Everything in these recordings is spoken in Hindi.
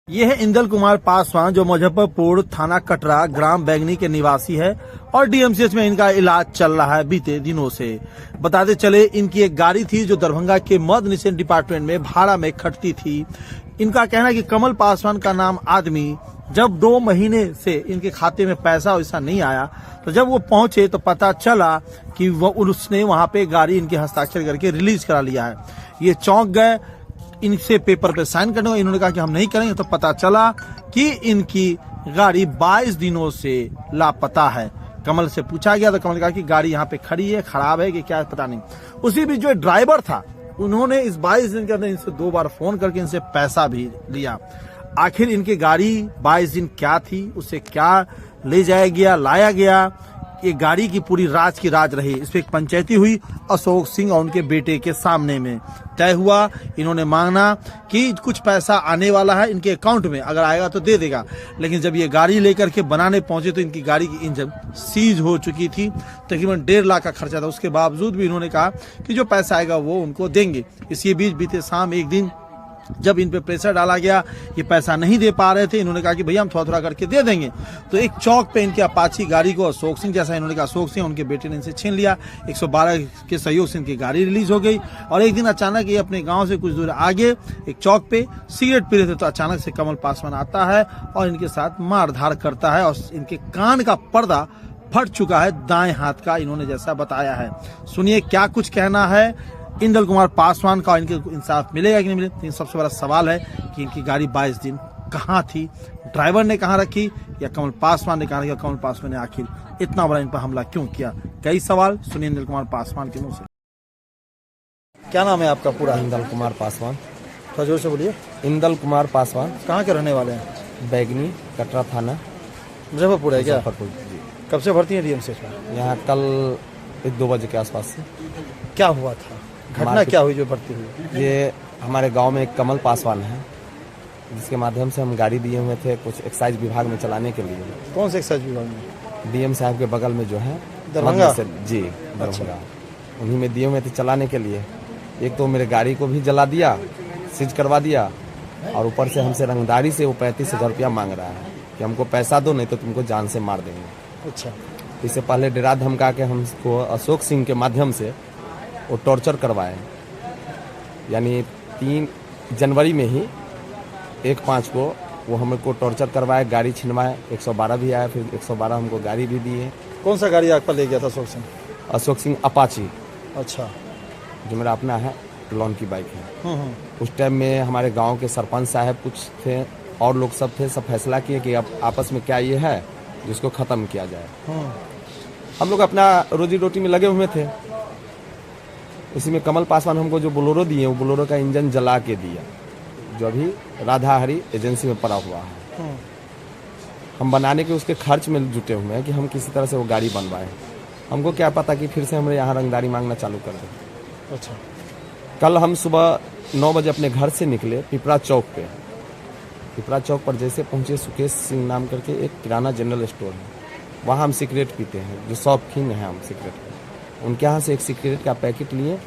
ये है इंदल कुमार पासवान जो मुजफ्फरपुर थाना कटरा ग्राम बैंगनी के निवासी है और डीएमसीएच में इनका इलाज चल रहा है बीते दिनों से। बताते चले इनकी एक गाड़ी थी जो दरभंगा के मद निषेध डिपार्टमेंट में भाड़ा में खटती थी। इनका कहना है कि कमल पासवान का नाम आदमी जब 2 महीने से इनके खाते में पैसा वैसा नहीं आया तो जब वो पहुंचे तो पता चला कि वो उसने वहां पे गाड़ी इनके हस्ताक्षर करके रिलीज करा लिया है। ये चौंक गए, इनसे पेपर पे साइन करने को इन्होंने कहा कि हम नहीं करेंगे, तो पता चला कि इनकी गाड़ी 22 दिनों से लापता है। कमल से पूछा गया तो कमल ने कहा कि गाड़ी यहाँ पे खड़ी है, खराब है कि क्या है पता नहीं। उसी बीच जो ड्राइवर था उन्होंने इस 22 दिन के अंदर इनसे 2 बार फोन करके इनसे पैसा भी लिया। आखिर इनकी गाड़ी 22 दिन क्या थी, उसे क्या ले जाया गया, लाया गया, ये गाड़ी की पूरी राज की राज रही। इस पर एक पंचायती हुई अशोक सिंह और उनके बेटे के सामने में तय हुआ। इन्होंने मांगना कि कुछ पैसा आने वाला है इनके अकाउंट में, अगर आएगा तो दे देगा। लेकिन जब ये गाड़ी लेकर के बनाने पहुंचे तो इनकी गाड़ी की इंजन सीज हो चुकी थी, तकरीबन 1.5 लाख का खर्चा था। उसके बावजूद भी इन्होंने कहा कि जो पैसा आएगा वो उनको देंगे। इसी बीच बीते शाम एक दिन जब इन पे प्रेशर डाला गया, ये पैसा नहीं दे पा रहे थे, इन्होंने कहा कि भैया हम थोड़ा थोड़ा करके दे देंगे। तो एक चौक पे इनके अपाची गाड़ी को अशोक सिंह, जैसा इन्होंने कहा अशोक सिंह, उनके बेटे ने इनसे छीन लिया। 112 के सहयोग से इनकी गाड़ी रिलीज हो गई। और एक दिन अचानक ये अपने गांव से कुछ दूर आगे एक चौक पे सिगरेट पी रहे थे तो अचानक से कमल पासवान आता है और इनके साथ मारधाड़ करता है और इनके कान का पर्दा फट चुका है दाएं हाथ का, इन्होंने जैसा बताया है। सुनिए क्या कुछ कहना है इंदल कुमार पासवान का, इनके इंसाफ मिलेगा कि नहीं मिलेगा। लेकिन सबसे बड़ा सवाल है कि इनकी गाड़ी 22 दिन कहाँ थी, ड्राइवर ने कहाँ रखी या कमल पासवान ने कहाँ रखी, कमल पासवान ने आखिर इतना बड़ा इन पर हमला क्यों किया। कई सवाल सुनिए इंदल कुमार पासवान के मुंह से। क्या नाम है आपका पूरा? इंदल कुमार पासवान। थोड़ा जोर से बोलिए। इंदल कुमार पासवान। कहाँ के रहने वाले हैं? बैंगनी, कटरा थाना, मुजफ्फरपुर है क्या? मुजफ्फरपुर जी। कब से भर्ती है डीएमसीएच में? यहाँ कल 2 बजे के आसपास से। क्या हुआ था, घटना क्या हुई जो भर्ती हुई? ये हमारे गांव में एक कमल पासवान है जिसके माध्यम से हम गाड़ी दिए हुए थे कुछ एक्साइज विभाग में चलाने के लिए। कौन से एक्साइज विभाग में? डीएम साहब के बगल में जो है दरभंगा जी, दरभंगा। उन्हीं में दिए हुए थे चलाने के लिए। एक तो मेरे गाड़ी को भी जला दिया, सीज करवा दिया, और ऊपर से हमसे रंगदारी से वो 35,000 रुपया मांग रहा है कि हमको पैसा दो नहीं तो तुमको जान से मार देंगे। अच्छा। इससे पहले डरा धमका के हमको अशोक सिंह के माध्यम से वो टॉर्चर करवाए। यानी 3 जनवरी में ही 1/5 को वो हमको टॉर्चर करवाए, गाड़ी छिनवाए, 112 भी आया, फिर 112 हमको गाड़ी भी दी है। कौन सा गाड़ी आप पर ले गया था अशोक सिंह? अशोक सिंह अपाची। अच्छा। जो मेरा अपना है, लोन की बाइक है। उस टाइम में हमारे गांव के सरपंच साहब कुछ थे और लोग सब थे, सब फैसला किए कि अब आपस में क्या ये है जिसको खत्म किया जाए। हम लोग अपना रोजी रोटी में लगे हुए थे। इसी में कमल पासवान हमको जो बोलेरो दिए वो बोलेरो का इंजन जला के दिया, जो अभी राधा हरी एजेंसी में पड़ा हुआ है। हम बनाने के उसके खर्च में जुटे हुए हैं कि हम किसी तरह से वो गाड़ी बनवाएं। हमको क्या पता कि फिर से हमें यहाँ रंगदारी मांगना चालू कर दें। अच्छा। कल कल हम सुबह 9 बजे अपने घर से निकले पिपरा चौक पे। पिपरा चौक पर जैसे पहुंचे, सुकेश सिंह नाम करके एक किराना जनरल स्टोर है, वहाँ हम सिगरेट पीते हैं, जो शौकीन हैं हम सिगरेट के। उनके यहाँ से एक सिगरेट का पैकेट लिए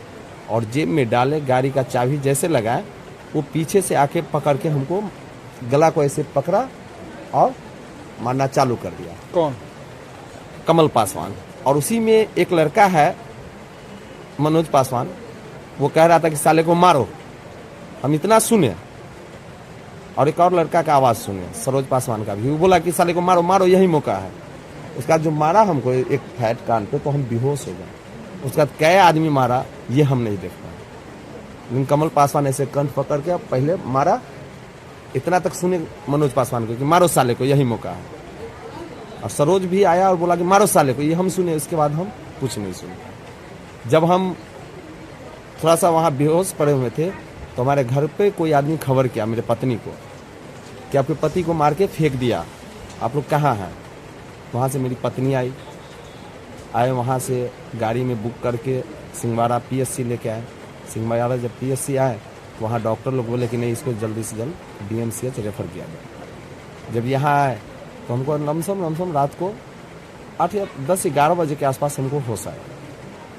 और जेब में डाले, गाड़ी का चाबी जैसे लगाए वो पीछे से आके पकड़ के हमको गला को ऐसे पकड़ा और मारना चालू कर दिया। कौन? कमल पासवान। और उसी में एक लड़का है मनोज पासवान, वो कह रहा था कि साले को मारो। हम इतना सुने और एक और लड़का का आवाज़ सुने, सरोज पासवान का भी, वो बोला कि साले को मारो मारो, यही मौका है। उसका जो मारा हमको एक फैट कान पे तो हम बेहोश हो गए। उसका क्या आदमी मारा ये हम नहीं देख पाए, लेकिन कमल पासवान ऐसे कंठ पकड़ के पहले मारा। इतना तक सुने मनोज पासवान को कि मारो साले को, यही मौका है। और सरोज भी आया और बोला कि मारो साले को, ये हम सुने। इसके बाद हम कुछ नहीं सुने। जब हम थोड़ा सा वहाँ बेहोश पड़े हुए थे तो हमारे घर पे कोई आदमी खबर किया मेरे पत्नी को कि आपके पति को मार के फेंक दिया, आप लोग कहाँ हैं। वहाँ से मेरी पत्नी आए वहाँ से गाड़ी में बुक करके सिंहवाड़ा पीएससी लेके आए। सिंहवाड़ा जब पीएससी आए तो वहाँ डॉक्टर लोग बोले कि नहीं, इसको जल्दी से जल्द डीएमसीएच रेफर किया जाए। जब यहाँ आए तो हमको लमसम रात को 8 या 10 11 बजे के आसपास हमको होश आया।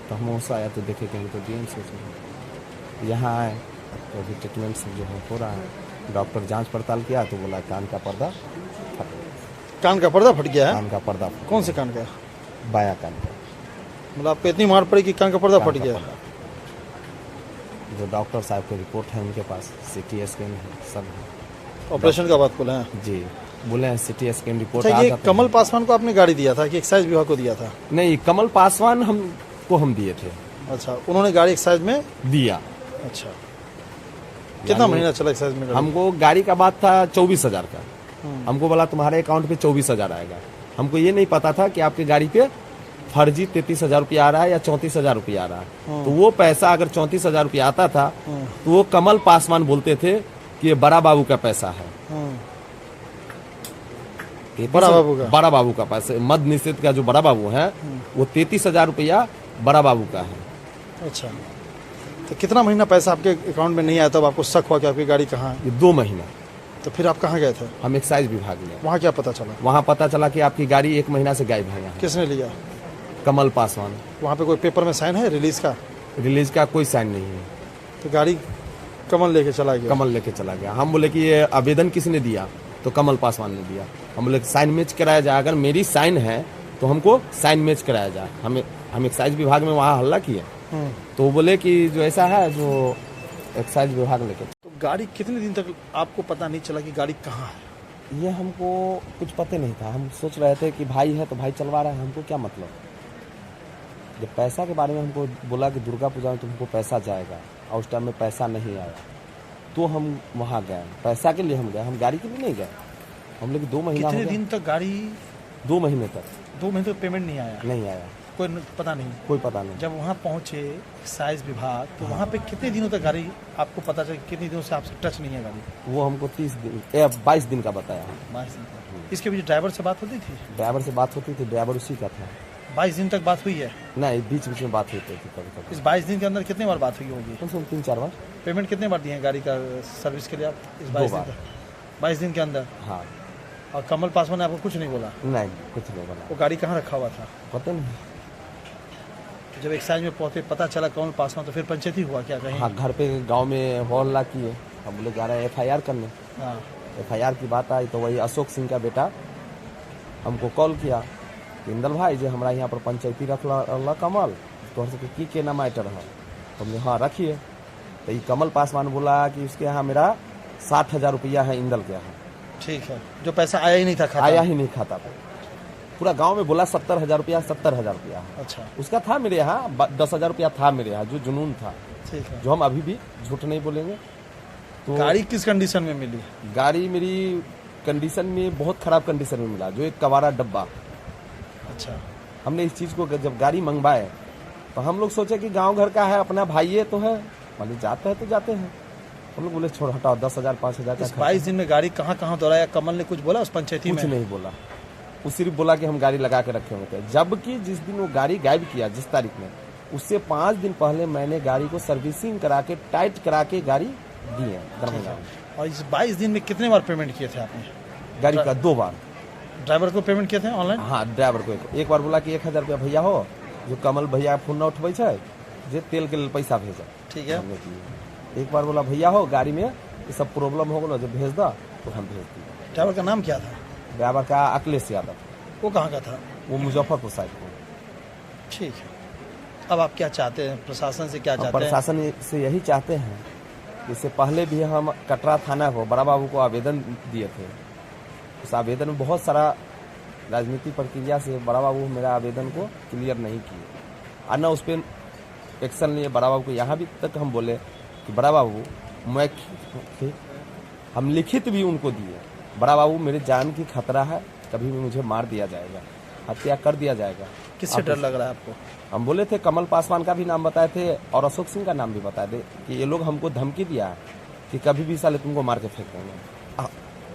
तो हम होश आया तो देखे कहीं तो डीएमसीएच में। यहाँ आए तो अभी ट्रीटमेंट सब जो है हो रहा है। डॉक्टर जांच पड़ताल किया तो बोला कान का पर्दा फट गया। कान का पर्दा फट गया है? कान का पर्दा फट कौन से कान का? गया। बायां कान का मतलब आपको इतनी मार पड़ी कि कान का पर्दा कान फट का गया? पर्दा। जो डॉक्टर साहब की रिपोर्ट है उनके पास, सीटी स्कैन है, सब है। ऑपरेशन का बात बोले हैं? जी, बोले हैं सीटी स्कैन रिपोर्ट अच्छा, आ ये जाता है। कमल पासवान को आपने गाड़ी दिया था कि एक्साइज विभाग को दिया था? नहीं, कमल पासवान हमको हम दिए थे, अच्छा, उन्होंने गाड़ी एक्साइज में दिया। अच्छा, कितना यानी महीना चला एक्साइज में गाड़ी? हमको गाड़ी का बात था 24,000 का। हमको बोला तुम्हारे अकाउंट पे 24,000 आएगा। हमको ये नहीं पता था कि आपकी गाड़ी पे फर्जी 33,000 रुपया आ रहा है या 34,000 रुपया आ रहा है। तो वो पैसा अगर 34,000 रुपया आता था तो वो कमल पासवान बोलते थे कि ये बड़ा बाबू का पैसा है। बड़ा बाबू का? बड़ा बाबू का पैसा, मद निषेध का जो बड़ा बाबू है वो 33,000 रुपया बड़ा बाबू का है। अच्छा, तो कितना महीना पैसा आपके अकाउंट में नहीं आया तब आपको शक हुआ कि आपकी गाड़ी कहाँ है? ये 2 महीना। तो फिर आप कहाँ गए थे? हम एक्साइज विभाग में, वहाँ क्या पता चला? वहाँ पता चला कि आपकी गाड़ी 1 महीना से गायब है यहाँ। किसने लिया? कमल पासवान। वहाँ पे कोई पेपर में साइन है रिलीज का? रिलीज का कोई साइन नहीं है। तो गाड़ी कमल लेके चला गया? कमल लेके चला गया। हम बोले कि ये आवेदन किसने दिया? तो कमल पासवान ने दिया। हम बोले साइन मैच कराया जाए, अगर मेरी साइन है तो हमको साइन मैच कराया जाए। हम एक्साइज विभाग में वहाँ हल्ला किए तो वो बोले कि जो ऐसा है जो एक्साइज विभाग लेके। तो गाड़ी कितने दिन तक आपको पता नहीं चला कि गाड़ी कहाँ है? ये हमको कुछ पता नहीं था। हम सोच रहे थे कि भाई है तो भाई चलवा रहा है, हमको क्या मतलब। जब पैसा के बारे में हमको बोला कि दुर्गा पूजा में तुमको पैसा जाएगा और उस टाइम में पैसा नहीं आया तो हम वहाँ गए। पैसा के लिए हम गए, हम गाड़ी के लिए नहीं गए। हम लोग 2 महीना हो कितने गया। दिन तक गाड़ी? 2 महीने तक 2 महीने तक पेमेंट नहीं आया? नहीं आया, कोई पता नहीं? कोई पता नहीं। जब वहाँ पहुँचे एक्साइज विभाग तो वहाँ पे कितने दिनों तक गाड़ी आपको पता चला? कितने दिनों से आपसे टच नहीं है गाड़ी? वो हमको 22 दिन का बताया। 22 दिन तक। इसके बीच ड्राइवर से बात होती थी? ड्राइवर से बात होती थी, ड्राइवर उसी का था। 22 दिन तक बात हुई है? नहीं, बीच बीच में बात होती थी कभी कभी। इस 22 दिन के अंदर कितने बार बात हुई होगी? कम से कम 3-4 बार। पेमेंट कितने बार दिए हैं गाड़ी का सर्विस के लिए आप इस 2 बार। 22 दिन के अंदर? हाँ। और कमल पासवान ने आपको कुछ नहीं बोला? नहीं, कुछ नहीं बोला। वो गाड़ी कहाँ रखा हुआ था? पता नहीं। जब एक्साइज में पहुंचे पता चला कमल पासवान तो फिर पंचायती हुआ क्या कहीं? हाँ, घर पे गांव में हल्ला किए। हम बोले जा रहे हैं FIR करने। हाँ। FIR की बात आई तो वही अशोक सिंह का बेटा हमको कॉल किया कि इंदल भाई जो हमारा यहाँ पर पंचायती रखला कमल तो सबके की ना मैटर है। हमने हाँ रखिए। तो ये कमल पासवान बोला कि उसके यहाँ मेरा 60,000 रुपया है इंदल के यहाँ। ठीक है, जो पैसा आया ही नहीं था खाता? आया ही नहीं खाता पे। पूरा गांव में बोला 70,000 रुपया, 70,000 रुपया है। अच्छा, उसका था मेरे यहाँ 10,000 रुपया था मेरे यहाँ, जो जुनून था, ठीक है। जो हम अभी भी झूठ नहीं बोलेंगे। तो गाड़ी किस कंडीशन में मिली? गाड़ी मेरी कंडीशन में बहुत खराब कंडीशन में मिला, जो एक कवारा डब्बा। अच्छा, हमने इस चीज को जब गाड़ी मंगवाए तो हम लोग सोचे कि गांव घर का है, अपना भाई तो है, मान लीजिए जाते हैं तो जाते हैं। हम लोग बोले छोड़ हटाओ, 10,000 5,000 का इस 22 दिन में गाड़ी कहाँ कहाँ दौड़ाया? कमल ने कुछ बोला उस पंचायती कुछ में? नहीं बोला। वो सिर्फ बोला कि हम गाड़ी लगा के रखे हुए थे। जबकि जिस दिन वो गाड़ी गायब किया, जिस तारीख में, उससे 5 दिन पहले मैंने गाड़ी को सर्विसिंग करा के टाइट करा के गाड़ी दी है दरभंगा में। और इस 22 दिन में कितने बार पेमेंट किए थे आपने? गाड़ी का 2 बार। ड्राइवर को पेमेंट किए थे ऑनलाइन? हाँ, ड्राइवर को एक बार बोला कि 1,000 रुपया भैया हो, जो कमल भैया फोन न उठबै छै, जे तेल के लिए पैसा भेजा। ठीक है। हमने किया। एक बार बोला भैया हो गाड़ी में ये सब प्रॉब्लम हो गलो, जब भेज दो तो हम भेज दिए। ड्राइवर का नाम क्या था? ड्राइवर का अखिलेश यादव। वो कहाँ का था? वो मुजफ्फरपुर साइड को। ठीक है। अब आप क्या चाहते हैं, प्रशासन से क्या हम चाहते हैं? प्रशासन से यही चाहते हैं, इससे पहले भी हम कटरा थाना को बड़ा बाबू को आवेदन दिए थे। उस आवेदन में बहुत सारा राजनीतिक प्रक्रिया से बड़ा बाबू मेरा आवेदन को क्लियर नहीं किए और न उस पर एक्शन लिए। बड़ा बाबू को यहाँ भी तक हम बोले कि बड़ा बाबू मैं हम लिखित भी उनको दिए, बड़ा बाबू मेरे जान की खतरा है, कभी भी मुझे मार दिया जाएगा, हत्या कर दिया जाएगा। किससे डर लग रहा है आपको? हम बोले थे, कमल पासवान का भी नाम बताए थे और अशोक सिंह का नाम भी बताए थे कि ये लोग हमको धमकी दिया है कि कभी भी साले तुमको मार के फेंक देंगे।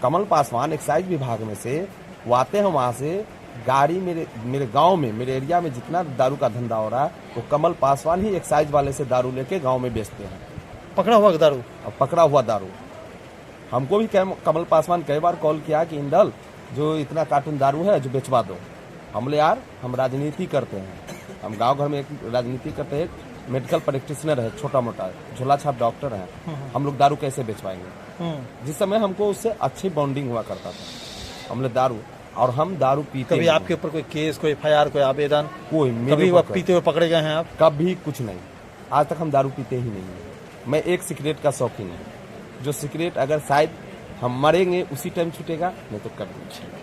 कमल पासवान एक्साइज विभाग में से वो आते हैं, वहाँ से गाड़ी मेरे गांव में, मेरे एरिया में जितना दारू का धंधा हो रहा है वो कमल पासवान ही एक्साइज वाले से दारू लेके गांव में बेचते हैं। पकड़ा हुआ दारू? अब पकड़ा हुआ दारू। हमको भी कमल पासवान कई बार कॉल किया कि इंदल जो इतना कार्टून दारू है जो बेचवा दो। हम बोले यार हम राजनीति करते हैं, हम गांव घर में एक राजनीति करते हैं, मेडिकल प्रैक्टिशनर है, छोटा मोटा झोला छाप डॉक्टर है, हम लोग दारू कैसे बेचवाएंगे। जिस समय हमको उससे अच्छी बॉन्डिंग हुआ करता था। हम लोग दारू और हम दारू पीते कभी नहीं। आपके ऊपर कोई केस, कोई एफआईआर, कोई आवेदन, कोई कभी मेरे वो ऊपर पीते हुए पकड़े गए हैं आप? कभी कुछ नहीं। आज तक हम दारू पीते ही नहीं है। मैं एक सिगरेट का शौकीन हूँ, जो सिगरेट अगर शायद हम मरेंगे उसी टाइम छूटेगा, नहीं तो कभी नहीं।